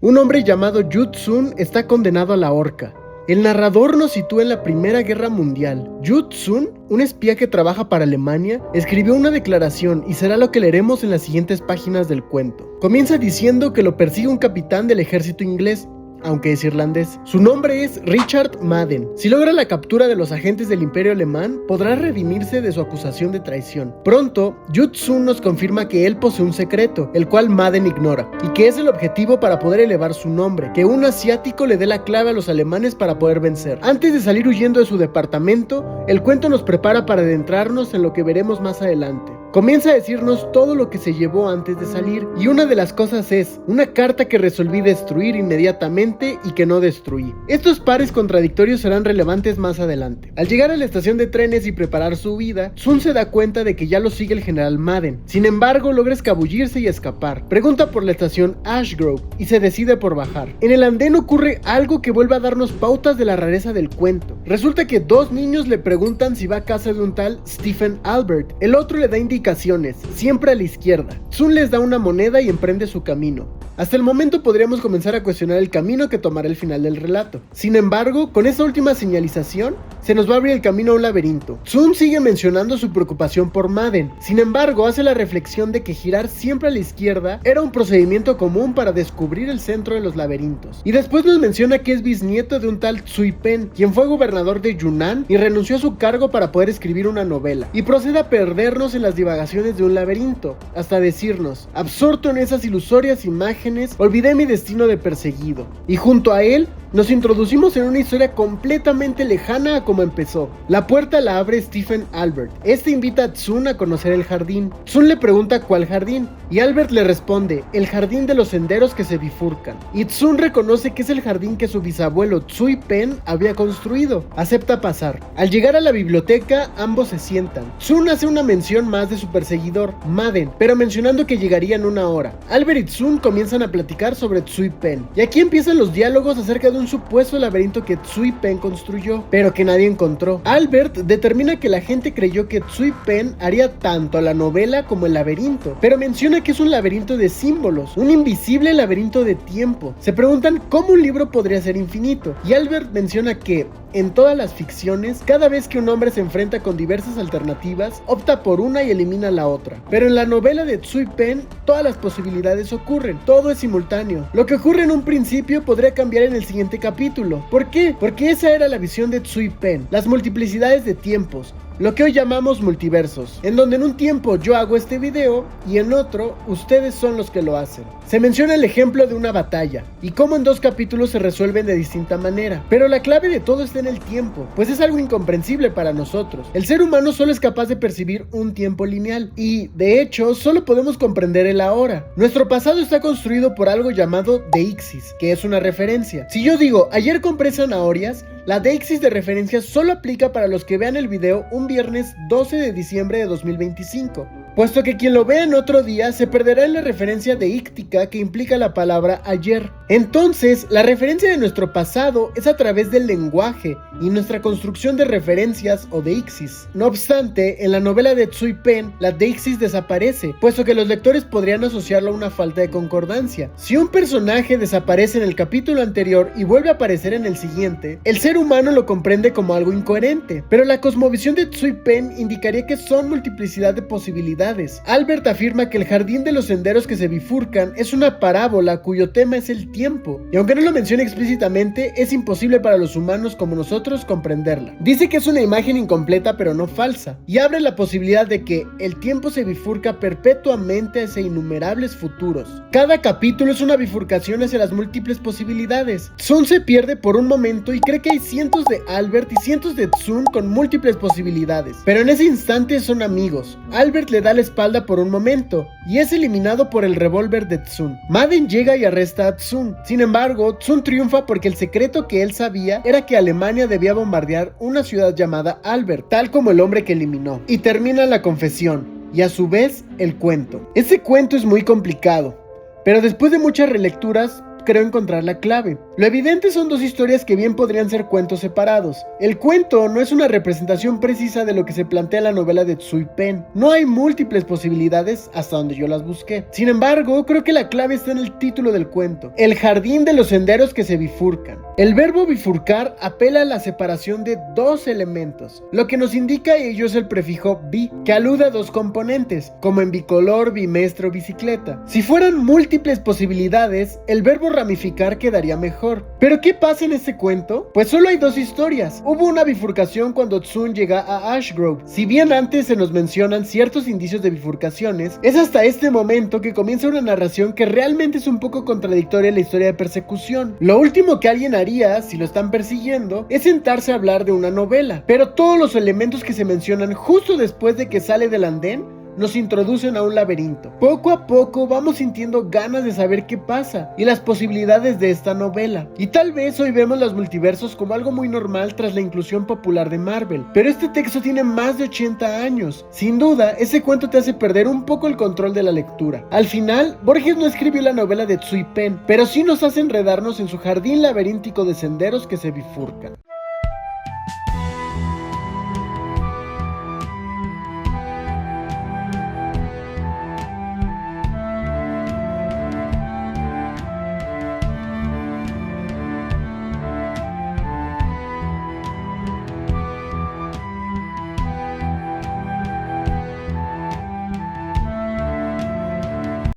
Un hombre llamado Yu Tsun está condenado a la horca. El narrador nos sitúa en la Primera Guerra Mundial. Yu Tsun, un espía que trabaja para Alemania, escribió una declaración y será lo que leeremos en las siguientes páginas del cuento. Comienza diciendo que lo persigue un capitán del ejército inglés, aunque es irlandés. Su nombre es Richard Madden. Si logra la captura de los agentes del Imperio Alemán, podrá redimirse de su acusación de traición. Pronto, Yu Tsun nos confirma que él posee un secreto, el cual Madden ignora, y que es el objetivo para poder elevar su nombre, que un asiático le dé la clave a los alemanes para poder vencer. Antes de salir huyendo de su departamento, el cuento nos prepara para adentrarnos en lo que veremos más adelante. Comienza a decirnos todo lo que se llevó antes de salir, y una de las cosas es una carta que resolví destruir inmediatamente y que no destruí. Estos pares contradictorios serán relevantes más adelante. Al llegar a la estación de trenes y preparar su huida, Tsun se da cuenta de que ya lo sigue el general Madden. Sin embargo, logra escabullirse y escapar. Pregunta por la estación Ashgrove y se decide por bajar. En el andén ocurre algo que vuelve a darnos pautas de la rareza del cuento. Resulta que dos niños le preguntan si va a casa de un tal Stephen Albert. El otro le da indicaciones, siempre a la izquierda. Tsun les da una moneda y emprende su camino. Hasta el momento podríamos comenzar a cuestionar el camino que tomará el final del relato. Sin embargo, con esta última señalización, se nos va a abrir el camino a un laberinto. Tsun sigue mencionando su preocupación por Madden. Sin embargo, hace la reflexión de que girar siempre a la izquierda era un procedimiento común para descubrir el centro de los laberintos. Y después nos menciona que es bisnieto de un tal Tsui Pen, quien fue gobernador de Yunnan y renunció a su cargo para poder escribir una novela. Y procede a perdernos en las divagaciones de un laberinto, hasta decirnos: absorto en esas ilusorias imágenes, olvidé mi destino de perseguido. Y junto a él, nos introducimos en una historia completamente lejana a como empezó. La puerta la abre Stephen Albert. Este invita a Tsun a conocer el jardín. Tsun le pregunta cuál jardín, y Albert le responde: el jardín de los senderos que se bifurcan. Y Tsun reconoce que es el jardín que su bisabuelo Tsui Pen había construido. Acepta pasar. Al llegar a la biblioteca, ambos se sientan. Tsun hace una mención más de su perseguidor, Madden, pero mencionando que llegaría en una hora. Albert y Tsun comienzan a platicar sobre Tsui Pen, y aquí empiezan los diálogos acerca de un supuesto laberinto que Tsui Pen construyó, pero que nadie encontró. Albert determina que la gente creyó que Tsui Pen haría tanto la novela como el laberinto, pero menciona que es un laberinto de símbolos, un invisible laberinto de tiempo. Se preguntan cómo un libro podría ser infinito, y Albert menciona que en todas las ficciones, cada vez que un hombre se enfrenta con diversas alternativas, opta por una y elimina la otra. Pero en la novela de Tsui Pen, todas las posibilidades ocurren, todo es simultáneo. Lo que ocurre en un principio podría cambiar en el siguiente capítulo. ¿Por qué? Porque esa era la visión de Tsui Pen, las multiplicidades de tiempos, lo que hoy llamamos multiversos, en donde en un tiempo yo hago este video y en otro ustedes son los que lo hacen. Se menciona el ejemplo de una batalla y cómo en dos capítulos se resuelven de distinta manera, pero la clave de todo está en el tiempo, pues es algo incomprensible para nosotros. El ser humano solo es capaz de percibir un tiempo lineal y, de hecho, solo podemos comprender el ahora. Nuestro pasado está construido por algo llamado deixis, que es una referencia. Si yo digo, ayer compré zanahorias, la deixis de referencia solo aplica para los que vean el video un viernes 12 de diciembre de 2025, puesto que quien lo vea en otro día se perderá en la referencia deíctica que implica la palabra ayer. Entonces, la referencia de nuestro pasado es a través del lenguaje y nuestra construcción de referencias o deixis. No obstante, en la novela de Tsui Pen, la deixis desaparece, puesto que los lectores podrían asociarlo a una falta de concordancia. Si un personaje desaparece en el capítulo anterior y vuelve a aparecer en el siguiente, el ser humano lo comprende como algo incoherente, pero la cosmovisión de Tsui Pen indicaría que son multiplicidad de posibilidades. Albert afirma que el jardín de los senderos que se bifurcan es una parábola cuyo tema es el tiempo, y aunque no lo menciona explícitamente, es imposible para los humanos como nosotros comprenderla. Dice que es una imagen incompleta pero no falsa, y abre la posibilidad de que el tiempo se bifurca perpetuamente hacia innumerables futuros. Cada capítulo es una bifurcación hacia las múltiples posibilidades. Tsun se pierde por un momento y cree que hay cientos de Albert y cientos de Tsun con múltiples posibilidades, pero en ese instante son amigos. Albert le da la espalda por un momento y es eliminado por el revólver de Tsun. Madden llega y arresta a Tsun. Sin embargo, Tsun triunfa porque el secreto que él sabía era que Alemania debía bombardear una ciudad llamada Albert, tal como el hombre que eliminó. Y termina la confesión y a su vez el cuento. Ese cuento es muy complicado, pero después de muchas relecturas creo encontrar la clave. Lo evidente son dos historias que bien podrían ser cuentos separados. El cuento no es una representación precisa de lo que se plantea en la novela de Tsui Pen. No hay múltiples posibilidades hasta donde yo las busqué. Sin embargo, creo que la clave está en el título del cuento: el jardín de los senderos que se bifurcan. El verbo bifurcar apela a la separación de dos elementos, lo que nos indica ello es el prefijo bi, que alude a dos componentes, como en bicolor, bimestre o bicicleta. Si fueran múltiples posibilidades, el verbo ramificar quedaría mejor. ¿Pero qué pasa en este cuento? Pues solo hay dos historias. Hubo una bifurcación cuando Tsun llega a Ashgrove. Si bien antes se nos mencionan ciertos indicios de bifurcaciones, es hasta este momento que comienza una narración que realmente es un poco contradictoria en la historia de persecución. Lo último que alguien haría, si lo están persiguiendo, es sentarse a hablar de una novela, pero todos los elementos que se mencionan justo después de que sale del andén nos introducen a un laberinto. Poco a poco vamos sintiendo ganas de saber qué pasa y las posibilidades de esta novela. Y tal vez hoy vemos los multiversos como algo muy normal tras la inclusión popular de Marvel, pero este texto tiene más de 80 años. Sin duda, ese cuento te hace perder un poco el control de la lectura. Al final, Borges no escribió la novela de Tsui Pen, pero sí nos hace enredarnos en su jardín laberíntico de senderos que se bifurcan.